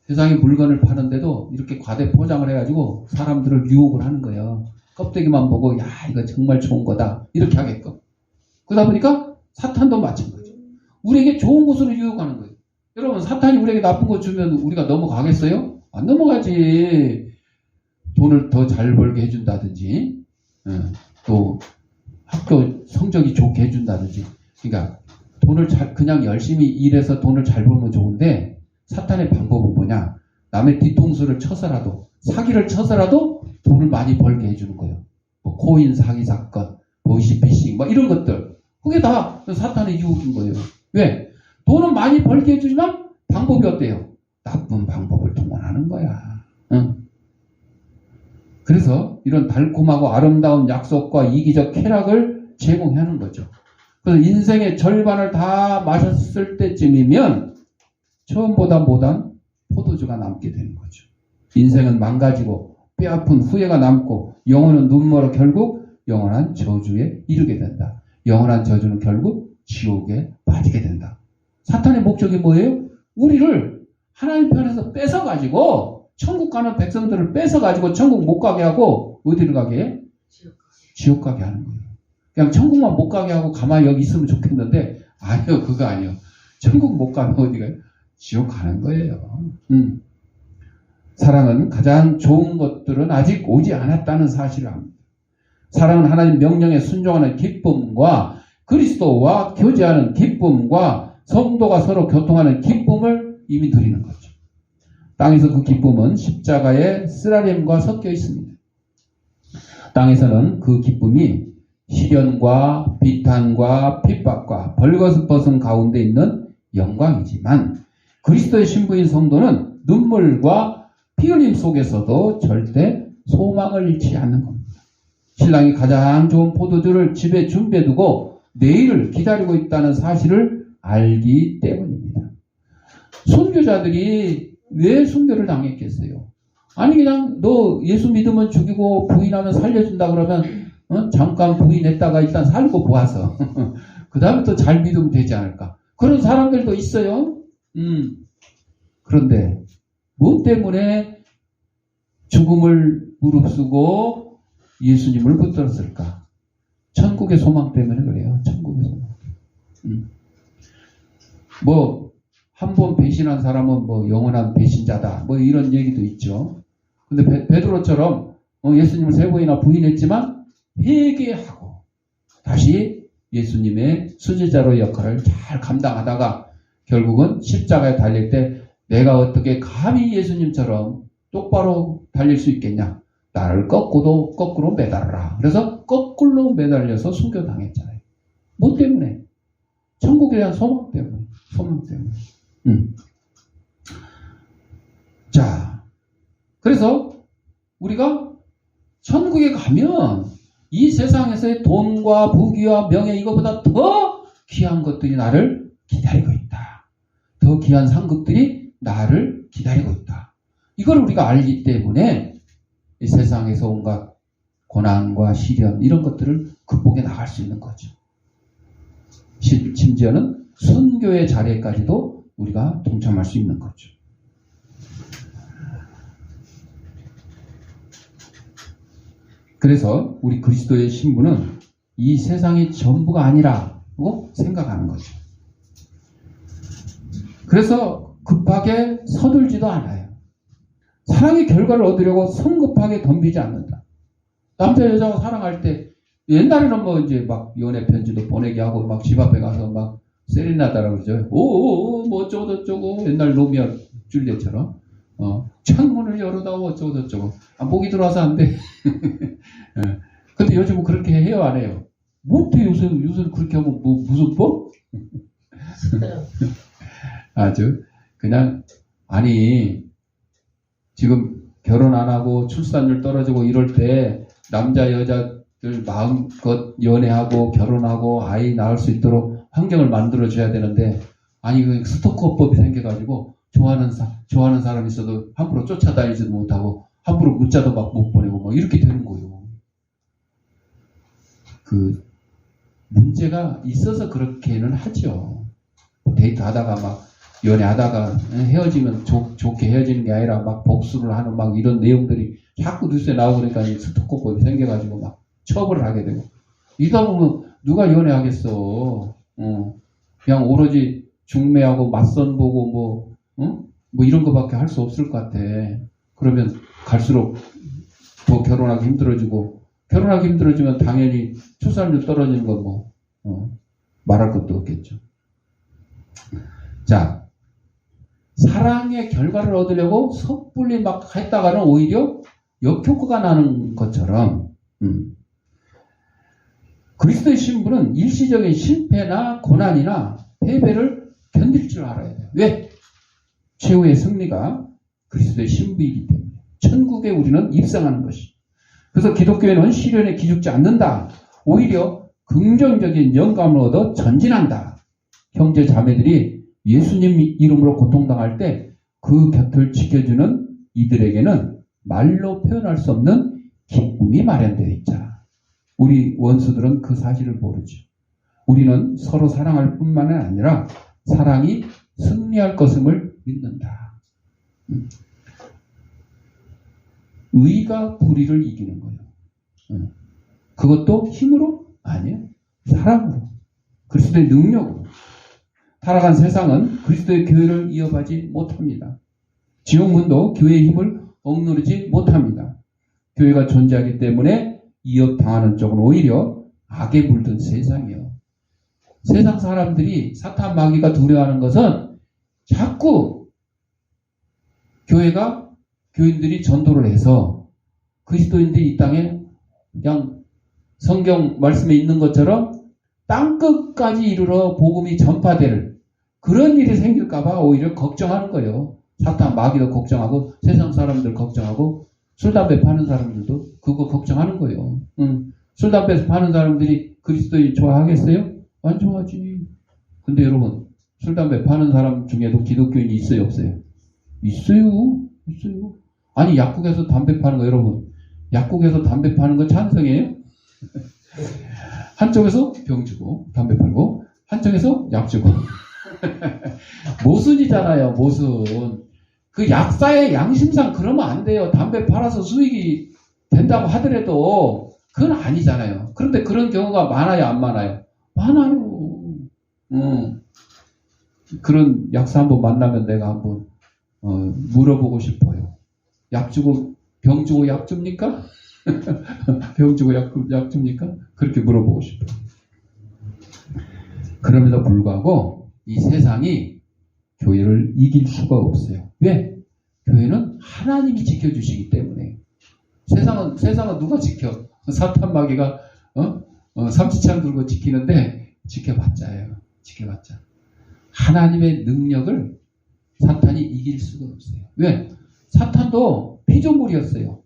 세상에 물건을 파는데도 이렇게 과대 포장을 해가지고 사람들을 유혹을 하는 거예요. 껍데기만 보고 야 이거 정말 좋은 거다 이렇게 하게끔. 그러다 보니까 사탄도 마찬가지. 우리에게 좋은 것으로 유혹하는 거예요. 여러분 사탄이 우리에게 나쁜 거 주면 우리가 넘어가겠어요? 안 넘어가지. 돈을 더 잘 벌게 해준다든지 또 학교 성적이 좋게 해준다든지. 그러니까 돈을 그냥 열심히 일해서 돈을 잘 벌면 좋은데 사탄의 방법은 뭐냐? 남의 뒤통수를 쳐서라도 사기를 쳐서라도 돈을 많이 벌게 해주는 거예요. 뭐 코인 사기 사건, 보이시피싱 뭐 이런 것들. 그게 다 사탄의 유혹인 거예요. 왜? 돈은 많이 벌게 해주지만 방법이 어때요? 나쁜 방법을 동원하는 거야. 그래서 이런 달콤하고 아름다운 약속과 이기적 쾌락을 제공하는 거죠. 그래서 인생의 절반을 다 마셨을 때쯤이면 처음보다 못한 포도주가 남게 되는 거죠. 인생은 망가지고 뼈아픈 후회가 남고 영혼은 눈멀어 결국 영원한 저주에 이르게 된다. 영원한 저주는 결국 지옥에 빠지게 된다. 사탄의 목적이 뭐예요? 우리를 하나님 편에서 뺏어가지고 천국 가는 백성들을 뺏어가지고 천국 못 가게 하고 어디로 가게 해? 지옥 가게 하는 거예요. 그냥 천국만 못 가게 하고 가만히 여기 있으면 좋겠는데 아니요 그거 아니요. 천국 못 가면 어디 가요? 지옥 가는 거예요. 사랑은 가장 좋은 것들은 아직 오지 않았다는 사실을 압니다. 사랑은 하나님 명령에 순종하는 기쁨과 그리스도와 교제하는 기쁨과 성도가 서로 교통하는 기쁨을 이미 누리는 거죠. 땅에서 그 기쁨은 십자가의 쓰라림과 섞여 있습니다. 땅에서는 그 기쁨이 시련과 비탄과 핍박과 벌거벗은 가운데 있는 영광이지만 그리스도의 신부인 성도는 눈물과 피 흘림 속에서도 절대 소망을 잃지 않는 겁니다. 신랑이 가장 좋은 포도주를 집에 준비해두고 내일을 기다리고 있다는 사실을 알기 때문입니다. 순교자들이 왜 순교를 당했겠어요? 아니 그냥 너 예수 믿으면 죽이고 부인하면 살려준다 그러면 잠깐 부인했다가 일단 살고 보아서 그 다음에 또 잘 믿으면 되지 않을까. 그런 사람들도 있어요. 그런데 뭐 때문에 죽음을 무릅쓰고 예수님을 붙들었을까? 천국의 소망 때문에 그래요. 천국의 소망. 뭐 한 번 배신한 사람은 뭐 영원한 배신자다. 뭐 이런 얘기도 있죠. 근데 베드로처럼 예수님을 3번이나 부인했지만 회개하고 다시 예수님의 수제자로의 역할을 잘 감당하다가 결국은 십자가에 달릴 때 내가 어떻게 감히 예수님처럼 똑바로 달릴 수 있겠냐. 나를 거꾸로 매달아라. 그래서 거꾸로 매달려서 순교당했잖아요. 뭐 때문에? 천국에 대한 소망 때문에. 소망 때문에. 자, 그래서 우리가 천국에 가면 이 세상에서의 돈과 부귀와 명예 이거보다 더 귀한 것들이 나를 기다리고 있다. 더 귀한 상급들이 나를 기다리고 있다. 이걸 우리가 알기 때문에 이 세상에서 온갖 고난과 시련 이런 것들을 극복해 나갈 수 있는 거죠. 심지어는 순교의 자리에까지도 우리가 동참할 수 있는 거죠. 그래서 우리 그리스도의 신부는 이 세상이 전부가 아니라고 생각하는 거죠. 그래서 급하게 서둘지도 않아요. 사랑의 결과를 얻으려고 성급하게 덤비지 않는다. 남자 여자가 사랑할 때 옛날에는 뭐 이제 막 연애 편지도 보내게 하고 막 집 앞에 가서 막 세레나다라고 그러죠. 뭐 어쩌고 저쩌고 옛날 로미오 줄리엣처럼 창문을 열어다오 어쩌고 저쩌고 목이 들어와서 안 돼. 근데 요즘은 그렇게 해요 안 해요? 못해 요새 그렇게 하면 뭐 무슨 법? 아주 그냥 아니 지금 결혼 안 하고 출산율 떨어지고 이럴 때 남자 여자들 마음껏 연애하고 결혼하고 아이 낳을 수 있도록 환경을 만들어 줘야 되는데 아니 그 스토커법이 생겨가지고 좋아하는 사람이 있어도 함부로 쫓아다니지도 못하고 함부로 문자도 막 못 보내고 막 이렇게 되는 거예요. 그 문제가 있어서 그렇게는 하죠. 데이트하다가 막 연애하다가 헤어지면 좋게 헤어지는 게 아니라 막 복수를 하는 막 이런 내용들이 자꾸 뉴스에 나오고 그러니까 스토커법이 생겨가지고 막 처벌을 하게 되고 이러다 보면 누가 연애하겠어. 그냥 오로지 중매하고 맞선 보고 뭐 이런 거밖에 할 수 없을 것 같아. 그러면 갈수록 더 결혼하기 힘들어지고 결혼하기 힘들어지면 당연히 출산율 떨어지는 건 뭐 말할 것도 없겠죠. 자, 사랑의 결과를 얻으려고 섣불리 막 했다가는 오히려 역효과가 나는 것처럼 그리스도의 신부는 일시적인 실패나 고난이나 패배를 견딜 줄 알아야 돼요. 왜? 최후의 승리가 그리스도의 신부이기 때문에 천국에 우리는 입성하는 것이. 그래서 기독교회는 시련에 기죽지 않는다. 오히려 긍정적인 영감을 얻어 전진한다. 형제 자매들이 예수님 이름으로 고통당할 때 그 곁을 지켜주는 이들에게는 말로 표현할 수 없는 기쁨이 마련되어 있잖아. 우리 원수들은 그 사실을 모르죠. 우리는 서로 사랑할 뿐만 아니라 사랑이 승리할 것임을 믿는다. 의가 불의를 이기는 거예요. 그것도 힘으로? 아니에요. 사랑으로. 그리스도의 능력으로. 타락한 세상은 그리스도의 교회를 이어가지 못합니다. 지옥문도 교회의 힘을 억누르지 못합니다. 교회가 존재하기 때문에 이업당하는 쪽은 오히려 악에 물든 세상이에요. 세상 사람들이 사탄 마귀가 두려워하는 것은 자꾸 교인들이 전도를 해서 그리스도인들이 이 땅에 그냥 성경 말씀에 있는 것처럼 땅끝까지 이르러 복음이 전파될 그런 일이 생길까봐 오히려 걱정하는 거예요. 사탄 마귀도 걱정하고 세상 사람들 걱정하고 술 담배 파는 사람들도 그거 걱정하는 거예요. 술 담배 파는 사람들이 그리스도인 좋아하겠어요? 안 좋아하지. 근데 여러분 술 담배 파는 사람 중에도 기독교인이 있어요 없어요? 있어요. 아니, 약국에서 담배 파는 거, 여러분. 약국에서 담배 파는 거 찬성이에요? 한쪽에서 병 주고, 담배 팔고, 한쪽에서 약 주고. 모순이잖아요, 모순. 그 약사의 양심상 그러면 안 돼요. 담배 팔아서 수익이 된다고 하더라도, 그건 아니잖아요. 그런데 그런 경우가 많아요, 안 많아요? 많아요. 그런 약사 한번 만나면 내가 한번 물어보고 싶어요. 약 주고 병 주고 약 줍니까? 병 주고 약 줍니까? 그렇게 물어보고 싶어요. 그럼에도 불구하고 이 세상이 교회를 이길 수가 없어요. 왜? 교회는 하나님이 지켜주시기 때문에. 세상은 누가 지켜? 사탄 마귀가 삼지창 들고 지키는데 지켜봤자예요. 지켜봤자. 하나님의 능력을 사탄이 이길 수가 없어요. 왜? 사탄도 피조물이었어요.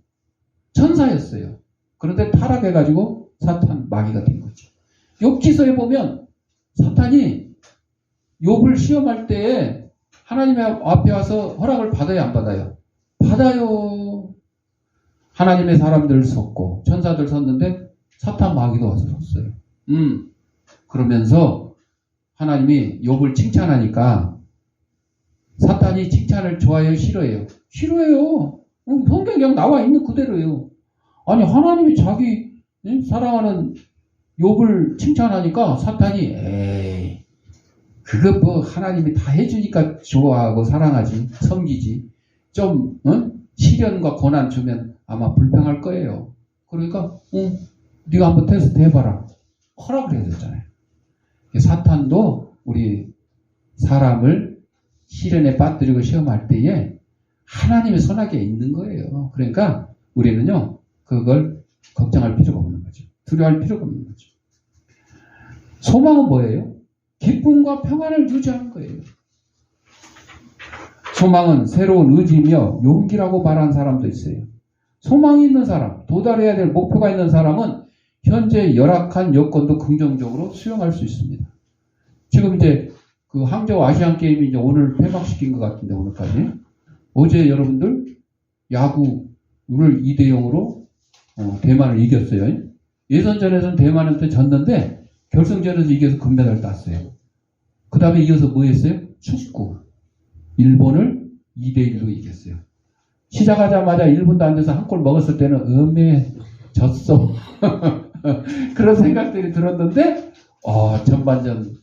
천사였어요. 그런데 타락해가지고 사탄 마귀가 된 거죠. 욥기서에 보면 사탄이 욥을 시험할 때에 하나님의 앞에 와서 허락을 받아야 안 받아요? 받아요. 하나님의 사람들 섰고 천사들 섰는데 사탄 마귀도 와서 섰어요. 그러면서 하나님이 욥을 칭찬하니까 사탄이 칭찬을 좋아해요? 싫어해요? 싫어해요. 성경에 그냥 나와 있는 그대로예요. 아니, 하나님이 자기 사랑하는 욥을 칭찬하니까 사탄이 에이, 그거 뭐 하나님이 다 해주니까 좋아하고 사랑하지, 섬기지. 좀 시련과 고난 주면 아마 불평할 거예요. 그러니까 네가 한번 테스트 해봐라. 허락을 해줬잖아요. 사탄도 우리 사람을 시련에 빠뜨리고 시험할 때에 하나님의 손아귀에 있는 거예요. 그러니까 우리는요, 그걸 걱정할 필요가 없는 거죠. 두려워할 필요가 없는 거죠. 소망은 뭐예요? 기쁨과 평안을 유지하는 거예요. 소망은 새로운 의지며 용기라고 말하는 사람도 있어요. 소망이 있는 사람, 도달해야 될 목표가 있는 사람은 현재 열악한 여건도 긍정적으로 수용할 수 있습니다. 지금 이제 그 항저우 아시안 게임이 이제 오늘 폐막시킨 것 같은데, 오늘까지. 어제 여러분들 야구를 2대0으로 대만을 이겼어요. 예선전에서는 대만한테 졌는데 결승전에서 이겨서 금메달 땄어요. 그 다음에 이어서 뭐 했어요? 축구. 일본을 2대1로 이겼어요. 시작하자마자 1분도 안 돼서 한 골 먹었을 때는 졌어. 그런 생각들이 들었는데 전반전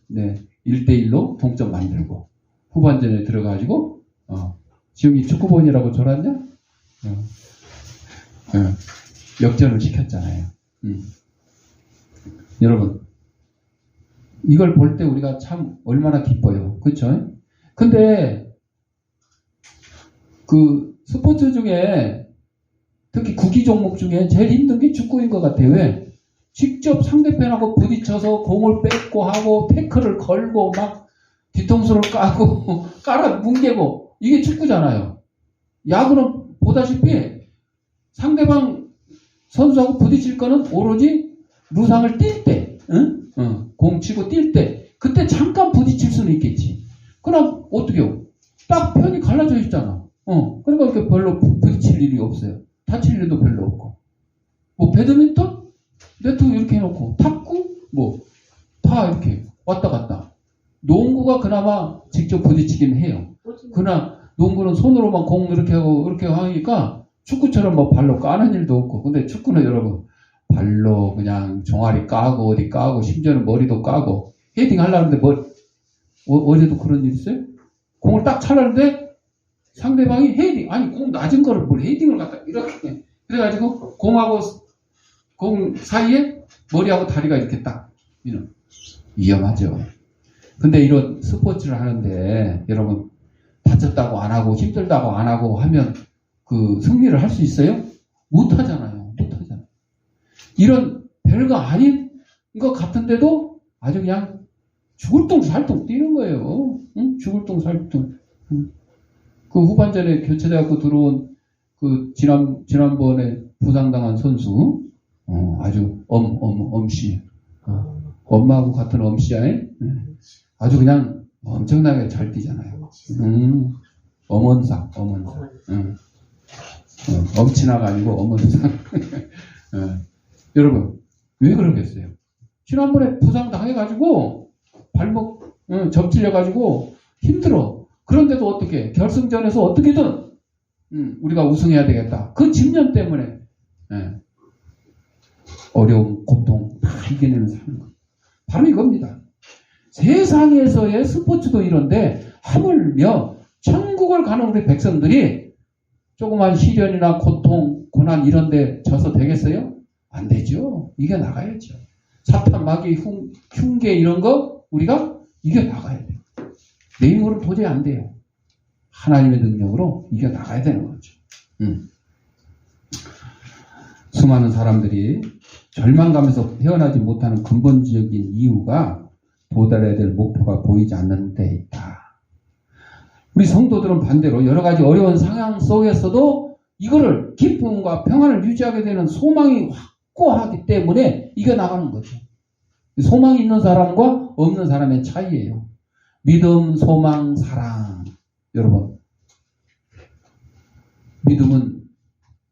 1대1로 동점 만들고 후반전에 들어가지고 지웅이 축구본이라고 졸았냐? 역전을 시켰잖아요. 여러분, 이걸 볼 때 우리가 참 얼마나 기뻐요. 그렇죠? 근데 그 스포츠 중에 특히 구기 종목 중에 제일 힘든 게 축구인 것 같아요. 왜? 직접 상대편하고 부딪혀서 공을 뺏고 하고 태클을 걸고 막 뒤통수를 까고 깔아 뭉개고, 이게 축구잖아요. 야구는 보다시피 상대방 선수하고 부딪힐 거는 오로지 루상을 뛸 때, 공 치고 뛸 때, 그때 잠깐 부딪힐 수는 있겠지. 그럼 어떻게 해요? 딱 편이 갈라져 있잖아. 그러니까 이렇게 별로 부딪힐 일이 없어요. 다칠 일도 별로 없고. 뭐 배드민턴? 네트 이렇게 해놓고, 탁구? 다 이렇게 왔다 갔다. 농구가 그나마 직접 부딪히긴 해요. 그러나 농구는 손으로만 공 이렇게 하니까 축구처럼 발로 까는 일도 없고. 근데 축구는 여러분, 발로 그냥 종아리 까고 어디 까고 심지어는 머리도 까고 헤딩 하려는데 어제도 그런 일 있어요? 공을 딱 차려는데 상대방이 공 낮은 거를 뭘 헤딩을 갖다 이렇게 그래가지고 공 사이에 머리하고 다리가 이렇게 딱 위험하죠. 근데 이런 스포츠를 하는데 여러분, 다쳤다고 안 하고 힘들다고 안 하고 하면 그 승리를 할 수 있어요? 못 하잖아요. 이런 별거 아닌 것 같은데도 아주 그냥 죽을 똥 살똥 뛰는 거예요. 죽을 똥 살똥. 그 후반전에 교체돼갖고 들어온 그 지난번에 부상당한 선수, 아주 엄씨, 엄마하고 같은 엄씨야. 아주 그냥 엄청나게 잘 뛰잖아요. 엄원삭. 엄친아가 아니고 어머니상. 여러분, 왜 그러겠어요? 지난번에 부상당해가지고 발목 접질려가지고 힘들어. 그런데도 어떻게 결승전에서 어떻게든 우리가 우승해야 되겠다. 그 집념 때문에 어려움, 고통 다 이겨내는 사는 것. 바로 이겁니다. 세상에서의 스포츠도 이런데 하물며 천국을 가는 우리 백성들이 조그만 시련이나 고통, 고난 이런 데 져서 되겠어요? 안 되죠. 이겨나가야죠. 사탄, 마귀, 흉계 이런 거 우리가 이겨나가야 돼요. 내 힘으로는 도저히 안 돼요. 하나님의 능력으로 이겨나가야 되는 거죠. 수많은 사람들이 절망감에서 헤어나지 못하는 근본적인 이유가 도달해야 될 목표가 보이지 않는 데 있다. 우리 성도들은 반대로 여러 가지 어려운 상황 속에서도 이거를 기쁨과 평안을 유지하게 되는 소망이 확고하기 때문에 이겨나가는 거죠. 소망이 있는 사람과 없는 사람의 차이예요. 믿음, 소망, 사랑. 여러분, 믿음은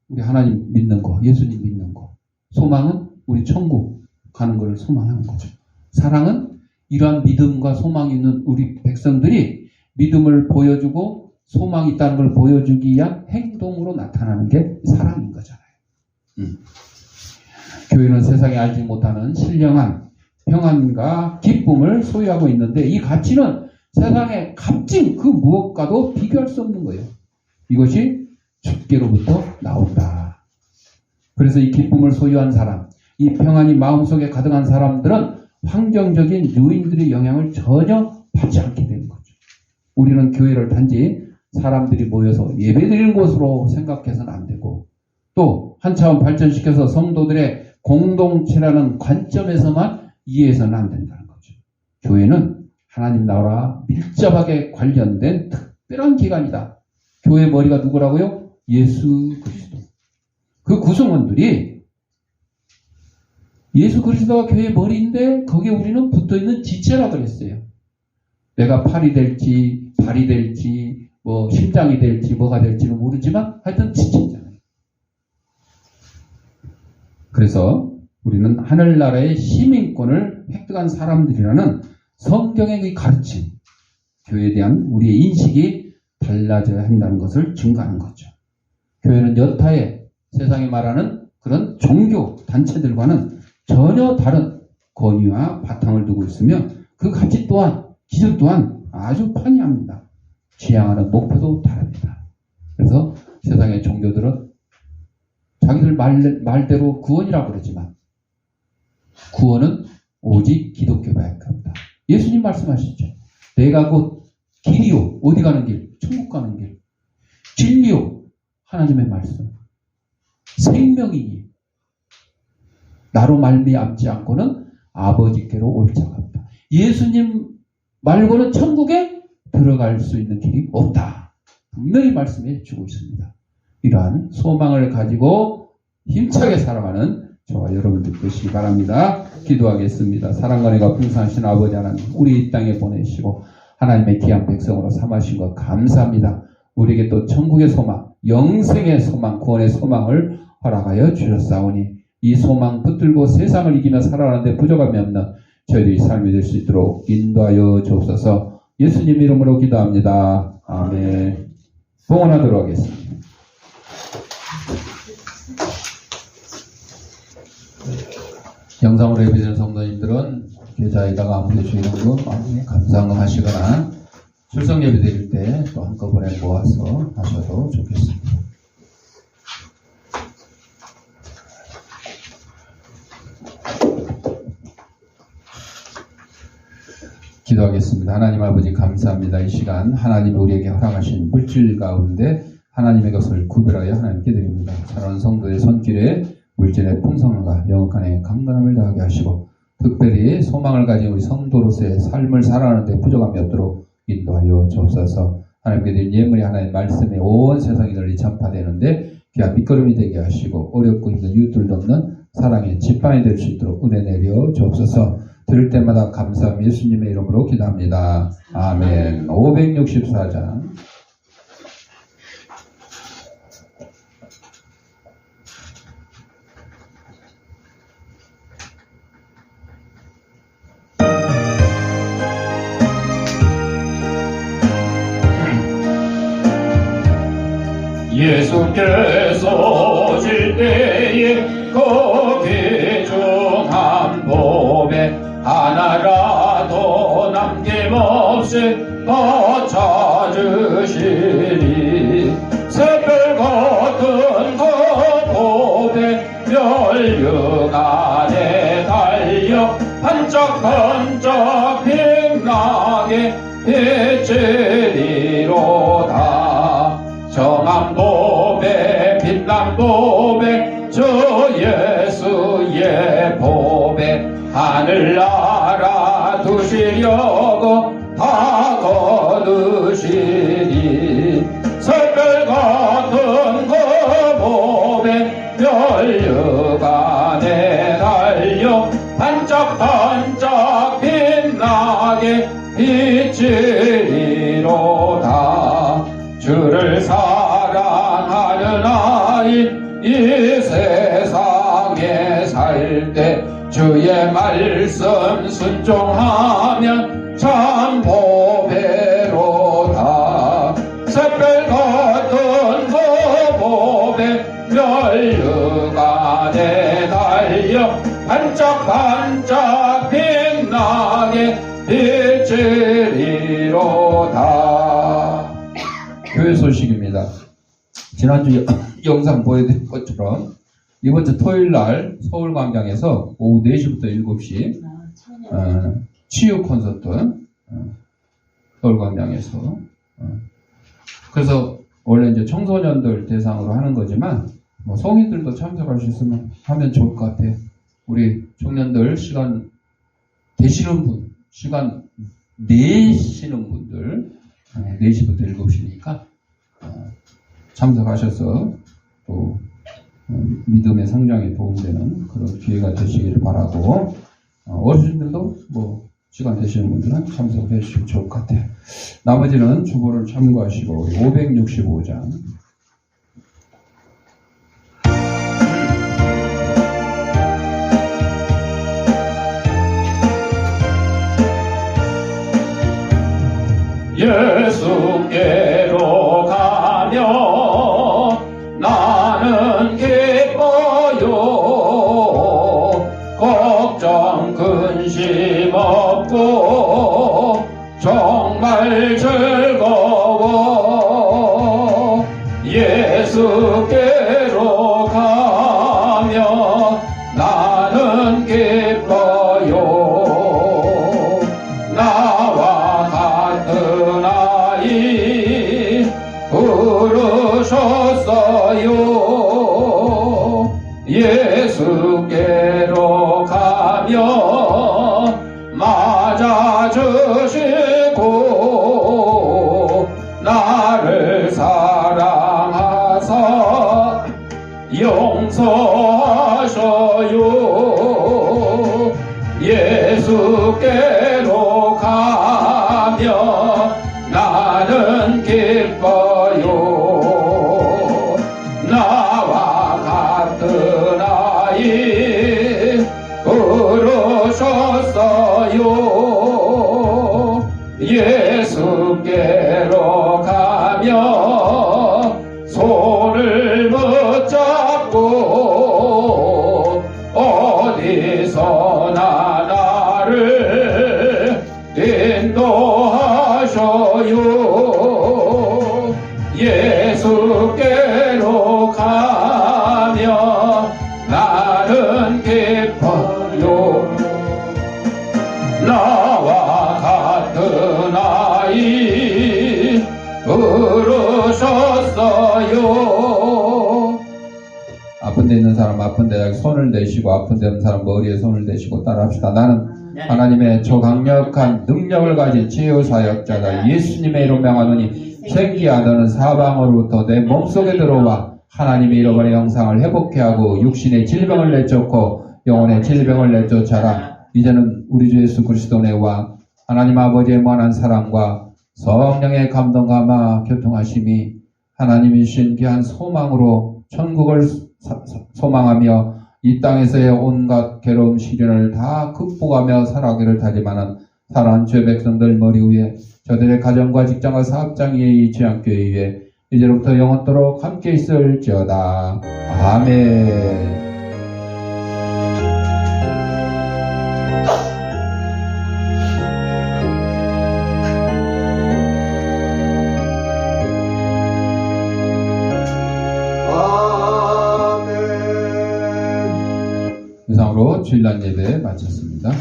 우리 하나님 믿는 거, 예수님 믿는 거. 소망은 우리 천국 가는 것을 소망하는 거죠. 사랑은 이러한 믿음과 소망이 있는 우리 백성들이 믿음을 보여주고 소망이 있다는 걸 보여주기 위한 행동으로 나타나는 게 사랑인 거잖아요. 교회는 세상에 알지 못하는 신령한 평안과 기쁨을 소유하고 있는데 이 가치는 세상의 값진 그 무엇과도 비교할 수 없는 거예요. 이것이 주께로부터 나온다. 그래서 이 기쁨을 소유한 사람, 이 평안이 마음속에 가득한 사람들은 환경적인 요인들의 영향을 전혀 받지 않게 되는 거죠. 우리는 교회를 단지 사람들이 모여서 예배드리는 곳으로 생각해서는 안 되고 또 한 차원 발전시켜서 성도들의 공동체라는 관점에서만 이해해서는 안 된다는 거죠. 교회는 하나님 나라와 밀접하게 관련된 특별한 기관이다. 교회 머리가 누구라고요? 예수 그리스도. 그 구성원들이 예수 그리스도가 교회의 머리인데 거기에 우리는 붙어있는 지체라 그랬어요. 내가 팔이 될지 발이 될지 뭐 심장이 될지 뭐가 될지는 모르지만 하여튼 지체잖아요. 그래서 우리는 하늘나라의 시민권을 획득한 사람들이라는 성경의 그 가르침, 교회에 대한 우리의 인식이 달라져야 한다는 것을 증거하는 거죠. 교회는 여타의 세상에 말하는 그런 종교 단체들과는 전혀 다른 권위와 바탕을 두고 있으며 그 가치 또한 기준 또한 아주 판이합니다. 지향하는 목표도 다릅니다. 그래서 세상의 종교들은 자기들 말대로 구원이라고 그러지만 구원은 오직 기독교밖에 없다. 예수님 말씀하시죠. 내가 곧 길이요. 어디 가는 길? 천국 가는 길. 진리요. 하나님의 말씀. 생명이니 나로 말미암지 않고는 아버지께로 올 자가 없다. 예수님 말고는 천국에 들어갈 수 있는 길이 없다. 분명히 말씀해 주고 있습니다. 이러한 소망을 가지고 힘차게 살아가는 저와 여러분들 되시기 바랍니다. 기도하겠습니다. 사랑과 은혜가 풍성하신 아버지 하나님, 우리 이 땅에 보내시고 하나님의 귀한 백성으로 삼으신 것 감사합니다. 우리에게 또 천국의 소망, 영생의 소망, 구원의 소망을 허락하여 주셨사오니 이 소망 붙들고 세상을 이기며 살아가는데 부족함이 없는 저희들이 삶이 될 수 있도록 인도하여 주옵소서. 예수님 이름으로 기도합니다. 아멘. 봉헌하도록 하겠습니다. 영상으로 예배드리는 성도님들은 계좌에다가 아무데 주의하고 나중에 감사한금 하시거나 출석 예배 드릴 때 또 한꺼번에 모아서 하셔도 좋겠습니다. 기도하겠습니다. 하나님 아버지 감사합니다. 이 시간 하나님이 우리에게 허락하신 물질 가운데 하나님의 것을 구별하여 하나님께 드립니다. 사랑하는 성도의 손길에 물질의 풍성함과 영역간의 강건함을 더하게 하시고 특별히 소망을 가진 우리 성도로서의 삶을 살아가는 데 부족함이 없도록 인도하여 주옵소서. 하나님께 드린 예물이 하나님의 말씀에 온 세상에 널리 전파되는데 귀한 밑거름이 되게 하시고 어렵고 힘든 이웃들도 없는 사랑의 지팡이 될 수 있도록 은혜 내려 주옵소서. 들을 때마다 감사함 예수님의 이름으로 기도합니다. 아멘. 564장 예수께서 오실 때에 그 귀중한 법에 하나라도 남김없이 더 찾으시리. 새별 같은 그 법에 멸류관에 달려 반짝반짝 빛나게 비치리로다. 정한 법에 빛난 법에 주 예수의 법에 하늘나라 두시려고 다 거두시니. 새별 같은 그 법에 멸류관에 달려 반짝반짝 빛나게 비치리로다. 주를 사랑하는 아이 이 세상에 살 때 주의 말씀 순종하면 참 보배로다. 새별 같은 그 법에 멸류관에 달려 반짝반짝 빛나게 비치리로다. 교회 소식입니다. 지난주 영상 보여드린 것처럼 이번 주 토요일 날 서울광장에서 오후 4시부터 7시 치유 콘서트 서울광장에서 그래서 원래 이제 청소년들 대상으로 하는 거지만 뭐 성인들도 참석할 수 있으면 하면 좋을 것 같아요. 우리 청년들 시간 되시는 분, 시간 내시는 분들 4시부터 7시니까 참석하셔서 또 믿음의 성장에 도움되는 그런 기회가 되시기를 바라고 어르신들도 뭐 시간 되시는 분들은 참석해 주시면 좋을 것 같아요. 나머지는 주보를 참고하시고 우리 565장 예수께로 가며 나는 기뻐요. 걱정 근심 없고 정말 즐거워. 예수께로 가며 나는 기뻐요. 나와 같은 아이 부르셨어요. 예수께로 가며 맞아주시고 나를 사랑하사 용서하셔요. 예수께로 가며 나는 기뻐요. 나와 같은 아이 부르셨어요. 예수께로 가며 손을 붙잡고 어디서나 나를 인도하셔요. 예수께로 가며 나는 기뻐요. 나와 같은 아이 부르셨어요. 아픈 데 있는 사람 아픈 데 손을 대시고 아픈 데 있는 사람 머리에 손을 대시고 따라합시다. 나는 하나님의 초강력한 능력을 가진 치유사역자가 예수님의 이름 명하노니 생기야 너는 사방으로부터 내 몸속에 들어와 하나님의 잃어버린 형상을 회복해 하고 육신의 질병을 내쫓고 영혼의 질병을 내쫓아라. 이제는 우리 주 예수 그리스도 내와 하나님 아버지의 무한한 사랑과 성령의 감동감화 교통하심이 하나님이 주신 귀한 소망으로 천국을 소망하며 이 땅에서의 온갖 괴로움 시련을 다 극복하며 살아가기를 다짐하는 사랑하는 주의 백성들 머리 위에 저들의 가정과 직장과 사업장 위에 이 지향교회 위에 이제로부터 영원토록 함께 있을지어다. 아멘. 이상으로 주일날 예배 마쳤습니다.